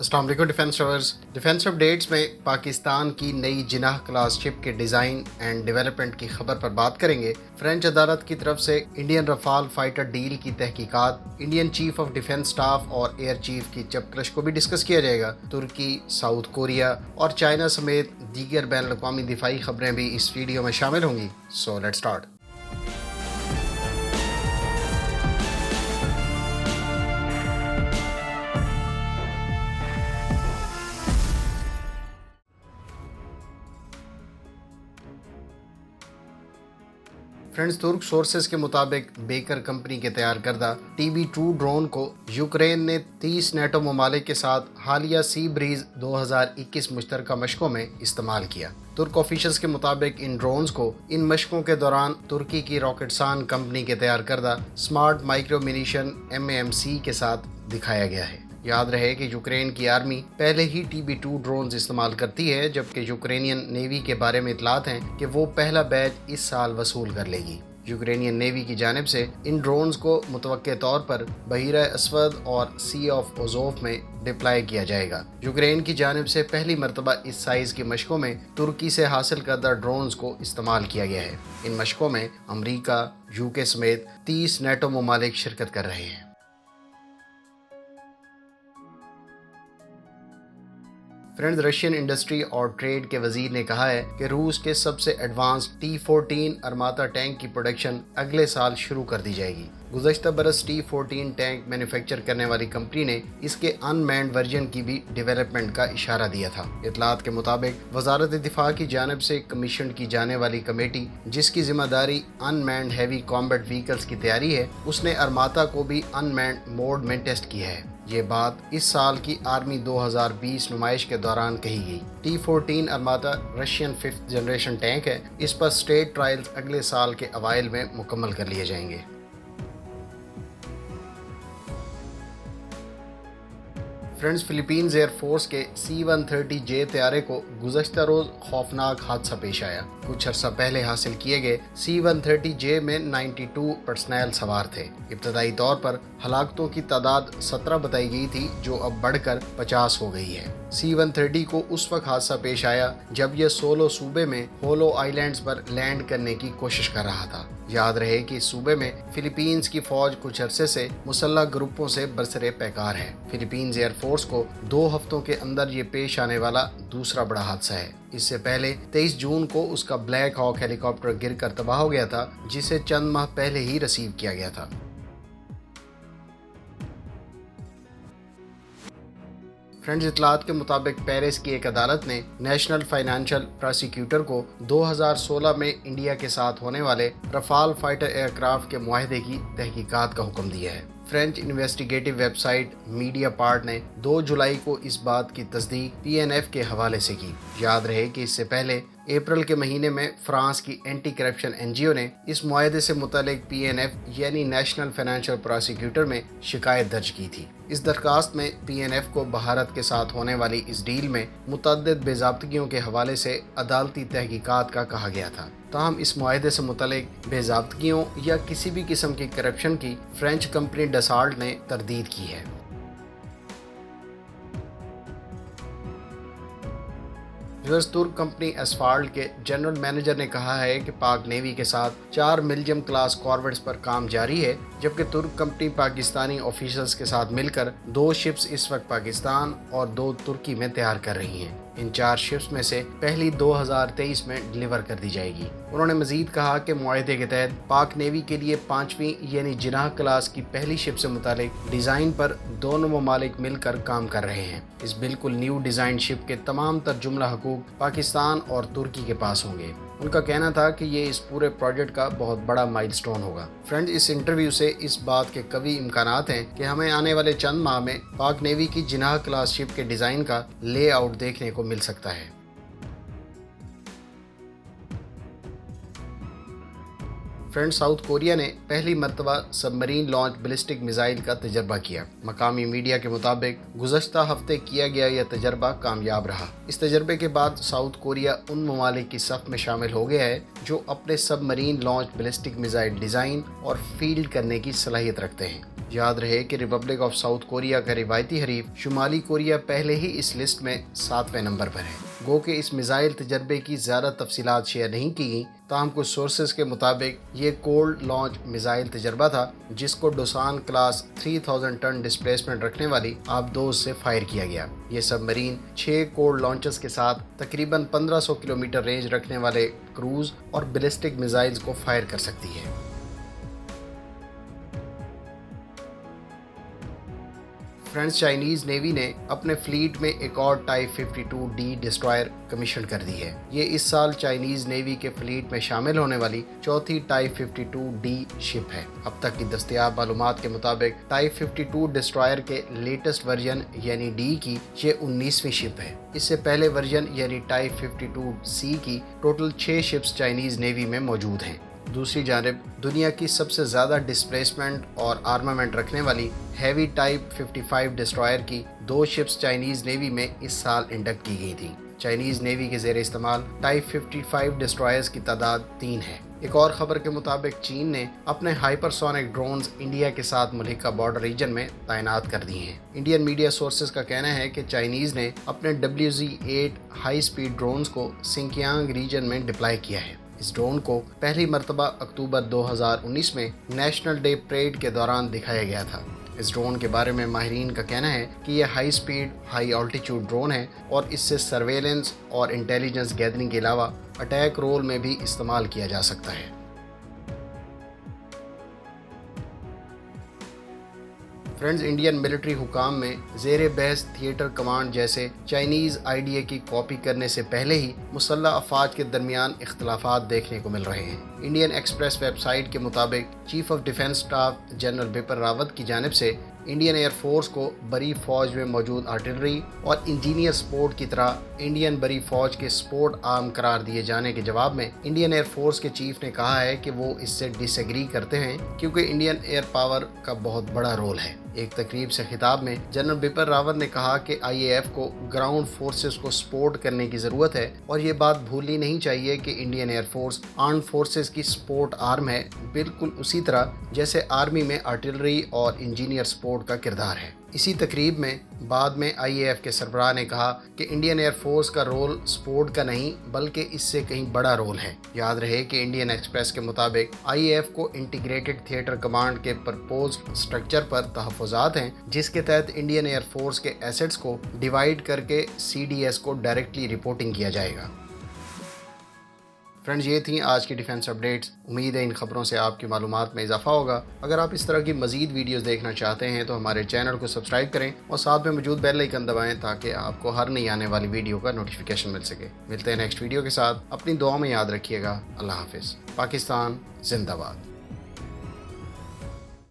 अस्सलाम वालेकुम defence lovers. Defence updates में पाकिस्तान की नई जिनाह क्लास शिप के डिज़ाइन एंड डेवलपमेंट की खबर पर बात करेंगे। फ्रेंच अदालत की तरफ से इंडियन रफाल फाइटर डील की तहकीकात, Indian chief of defence staff और एयर चीफ की चपकलश को भी डिस्कस किया जाएगा। तुर्की, साउथ कोरिया और चाइना समेत दीगर बैन अवी दिफाई खबरें भी इस वीडियो में शामिल होंगी। So let's start. फ्रेंड्स, तुर्क सोर्सेज के मुताबिक बेकर कंपनी के तैयार करदा TB2 ड्रोन को यूक्रेन ने 30 नेटो ममालिक के साथ हालिया सी ब्रीज 2021 मुश्तरका मशकों में इस्तेमाल किया। तुर्क ऑफिशियल्स के मुताबिक इन ड्रोन्स को इन मशकों के दौरान तुर्की की रॉकेटसान कंपनी के तैयार करदा स्मार्ट माइक्रो मिनिशन MAMC के साथ दिखाया गया है। याद रहे कि यूक्रेन की आर्मी पहले ही TB2 ड्रोन्स इस्तेमाल करती है, जबकि यूक्रेनियन नेवी के बारे में इतलात हैं कि वो पहला बैच इस साल वसूल कर लेगी। यूक्रेनियन नेवी की जानिब से इन ड्रोन्स को मुतवक्के तौर पर बहीरा अस्वद और सी ऑफ ओजोफ में डिप्लॉय किया जाएगा। यूक्रेन की जानिब से पहली मरतबा इस साइज़ की मशकों में तुर्की से हासिल करदा ड्रोन्स को इस्तेमाल किया गया है। इन मशकों में अमरीका, UK समेत 30 नेटो ममालिक शिरकत कर रहे हैं। फ्रेंड्स, रशियन इंडस्ट्री और ट्रेड के वजीर ने कहा है कि रूस के सबसे एडवांस T-14 अरमाता टैंक की प्रोडक्शन अगले साल शुरू कर दी जाएगी। गुज़श्ता बरस T-14 टैंक मैन्युफैक्चर करने वाली कंपनी ने इसके अनमैन्ड वर्जन की भी डेवलपमेंट का इशारा दिया था। इतलात के मुताबिक वजारत दिफा की जानिब से कमीशन की जाने वाली कमेटी, जिसकी जिम्मेदारी अनमैन्ड हैवी कॉम्बैट व्हीकल्स की तैयारी है, उसने अरमाता को भी अनमैन्ड मोड में टेस्ट किया है। ये बात इस साल की आर्मी 2020 नुमाइश के दौरान कही गई। T-14 अरमाता Russian 5th generation tank है। इस पर स्टेट ट्रायल्स अगले साल के अवाइल में मुकम्मल कर लिए जाएंगे। फ्रेंड्स, फिलीपींस एयर फोर्स के C-130J तैयारे को गुज़श्ता रोज़ खौफनाक हादसा पेश आया। कुछ अर्सा पहले हासिल किए गए C-130J में 92 पर्सनल सवार थे। इब्तदाई तौर पर हलाकतों की तादाद 17 बताई गई थी, जो अब बढ़कर 50 हो गई है। C-130 को उस वक्त हादसा पेश आया जब यह सोलो सूबे में होलो आइलैंड्स पर लैंड करने की कोशिश कर रहा था। याद रहे कि इस सूबे में फिलीपींस की फौज कुछ अरसे से मुसल्लह ग्रुपों से बरसरे पैकार है। फिलीपींस एयर फोर्स को 2 हफ्तों के अंदर ये पेश आने वाला दूसरा बड़ा हादसा है। इससे पहले 23 जून को उसका ब्लैक हॉक हेलीकॉप्टर गिरकर तबाह हो गया था, जिसे चंद माह पहले ही रिसीव किया गया था। फ्रेंड्स, इतलात के मुताबिक पेरिस की एक अदालत ने नेशनल फाइनेंशियल प्रोसिक्यूटर को 2016 में इंडिया के साथ होने वाले रफाल फाइटर एयरक्राफ्ट के मुआहदे की तहकीकात का हुक्म दिया है। French investigative website media part ने 2 जुलाई को इस बात की तस्दीक PNF के हवाले से की। याद रहे कि इससे पहले अप्रैल के महीने में फ्रांस की एंटी करप्शन NGO ने इस मुआहदे से मुतल्लिक PNF यानी नेशनल फाइनेंशियल प्रोसिक्यूटर में शिकायत दर्ज की थी। इस दरखास्त में PNF को भारत के साथ होने वाली इस डील में मुतअद्दिद बेज़ाब्तगियों के हवाले से अदालती तहकीकात का कहा गया था। ताहम इस मुआहदे से मुतल्लिक बेज़ाब्तगियों या किसी भी किस्म की करप्शन की फ्रेंच कंपनी डसाल्ट ने तरदीद की है। तुर्क कंपनी एसफाल्ट के जनरल मैनेजर ने कहा है कि पाक नेवी के साथ 4 मिल्जियम क्लास कॉर्वेट्स पर काम जारी है, जबकि तुर्क कंपनी पाकिस्तानी ऑफिसर्स के साथ मिलकर 2 शिप्स इस वक्त पाकिस्तान और 2 तुर्की में तैयार कर रही हैं। इन 4 शिप्स में से पहली 2023 में डिलीवर कर दी जाएगी। उन्होंने मजीद कहा कि मुआहदे के तहत पाक नेवी के लिए 5वीं यानी जिनाह क्लास की पहली शिप से मुतालिक डिज़ाइन पर दोनों ममालिक मिलकर काम कर रहे हैं। इस बिल्कुल न्यू डिज़ाइन शिप के तमाम तर जुमला हकूक पाकिस्तान और तुर्की के पास होंगे। उनका कहना था कि ये इस पूरे प्रोजेक्ट का बहुत बड़ा माइलस्टोन होगा। फ्रेंड्स, इस इंटरव्यू से इस बात के कवी इम्कानात हैं कि हमें आने वाले चंद माह में पाक नेवी की जिनाह क्लास शिप के डिज़ाइन का लेआउट देखने को मिल सकता है। फ्रेंड्स, साउथ कोरिया ने पहली मरतबा सबमरीन लॉन्च बैलिस्टिक मिसाइल का तजर्बा किया। मकामी मीडिया के मुताबिक गुज़श्ता हफ्ते किया गया यह तजर्बा कामयाब रहा। इस तजर्बे के बाद साउथ कोरिया उन ममालिक की सफ़ में शामिल हो गया है जो अपने submarine launch ballistic missile design और फील्ड करने की सलाहियत रखते हैं। याद रहे कि रिपब्लिक ऑफ साउथ कोरिया का रिवायती हरीफ शुमाली कोरिया पहले ही इस लिस्ट में 7वें नंबर पर है। गो के इस मिसाइल तजर्बे की ज़्यादा तफसीलात शेयर नहीं की गई, ताहम कुछ सोर्सेज के मुताबिक ये कोल्ड लॉन्च मिसाइल तजर्बा था जिसको डोसान क्लास 3000 टन डिस्प्लेसमेंट रखने वाली आबदोज से फायर किया गया। ये सबमरीन 6 कोल्ड लॉन्चर्स के साथ तकरीबन 1500 किलोमीटर रेंज रखने वाले क्रूज और बैलिस्टिक मिसाइल्स को फायर कर सकती है। फ्रेंड्स, चाइनीज नेवी ने अपने फ्लीट में एक और टाइप 52D डिस्ट्रॉयर कमीशन कर दी है। ये इस साल चाइनीज नेवी के फ्लीट में शामिल होने वाली चौथी टाइप 52D शिप है। अब तक की दस्तयाब मालूमात के मुताबिक टाइप 52 डिस्ट्रॉयर के लेटेस्ट वर्जन यानी D की ये 19वीं शिप है। इससे पहले वर्जन यानी टाइप 52C की टोटल 6 शिप्स चाइनीज नेवी में मौजूद हैं। दूसरी जानिब दुनिया की सबसे ज़्यादा डिस्प्लेसमेंट और आर्मामेंट रखने वाली हैवी टाइप 55 डिस्ट्रॉयर की 2 शिप्स चाइनीज़ नेवी में इस साल इंडक्ट की गई थी। चाइनीज़ नेवी के ज़ेर इस्तेमाल टाइप 55 डिस्ट्रॉयर्स की तादाद 3 है। एक और खबर के मुताबिक चीन ने अपने हाइपरसोनिक ड्रोन्स इंडिया के साथ मुल्हिका बॉर्डर रीजन में तैनात कर दिए हैं। इंडियन मीडिया सोर्सेज का कहना है कि चाइनीज़ ने अपने WZ-8 हाई स्पीड ड्रोन्स को सिंकियांग रीजन में डिप्लॉय किया है। इस ड्रोन को पहली मरतबा अक्टूबर 2019 में नेशनल डे परेड के दौरान दिखाया गया था। इस ड्रोन के बारे में माहिरीन का कहना है कि यह high speed high altitude drone है और इससे सर्वेलेंस और इंटेलिजेंस गैदरिंग के अलावा अटैक रोल में भी इस्तेमाल किया जा सकता है। फ्रेंड्स, इंडियन मिलिट्री हुकाम में ज़ेर बहस थिएटर कमांड जैसे चाइनीज़ आइडिया की कॉपी करने से पहले ही मुसल्लह अफवाज के दरमियान इख्तलाफात देखने को मिल रहे हैं। इंडियन एक्सप्रेस वेबसाइट के मुताबिक chief of defence staff general Bipin Rawat की जानिब से इंडियन एयर फोर्स को बरी फौज में मौजूद आर्टिलरी और इंजीनियर सपोर्ट की तरह इंडियन बरी फौज के सपोर्ट आर्म करार दिए जाने के जवाब में इंडियन एयर फोर्स के चीफ ने कहा है कि वो इससे डिसएग्री करते हैं क्योंकि इंडियन एयर पावर का बहुत बड़ा रोल है। एक तकरीब से खिताब में जनरल बिपिन रावत ने कहा कि IAF को ग्राउंड फोर्सेस को सपोर्ट करने की ज़रूरत है और ये बात भूलनी नहीं चाहिए कि Indian air force armed forces की सपोर्ट आर्म है, बिल्कुल उसी तरह जैसे आर्मी में आर्टिलरी और इंजीनियर सपोर्ट का किरदार है। इसी तकरीब में बाद में IAF के सरबराह ने कहा कि इंडियन एयर फोर्स का रोल सपोर्ट का नहीं बल्कि इससे कहीं बड़ा रोल है। याद रहे कि इंडियन एक्सप्रेस के मुताबिक IAF को इंटीग्रेटेड थिएटर कमांड के प्रपोज स्ट्रक्चर पर तहफ़्फ़ुज़ात हैं जिसके तहत इंडियन एयर फोर्स के एसेट्स को डिवाइड करके CDS को डायरेक्टली रिपोर्टिंग किया जाएगा। फ्रेंड्स, ये थी आज की डिफेंस अपडेट्स। उम्मीद है इन खबरों से आपकी मालूमात में इजाफा होगा। अगर आप इस तरह की मज़ीद वीडियोस देखना चाहते हैं तो हमारे चैनल को सब्सक्राइब करें और साथ में मौजूद बेल आइकन दबाएं ताकि आपको हर नई आने वाली वीडियो का नोटिफिकेशन मिल सके। मिलते हैं नेक्स्ट वीडियो के साथ। अपनी दुआ में याद रखिएगा। अल्लाह हाफिज़। पाकिस्तान जिंदाबाद।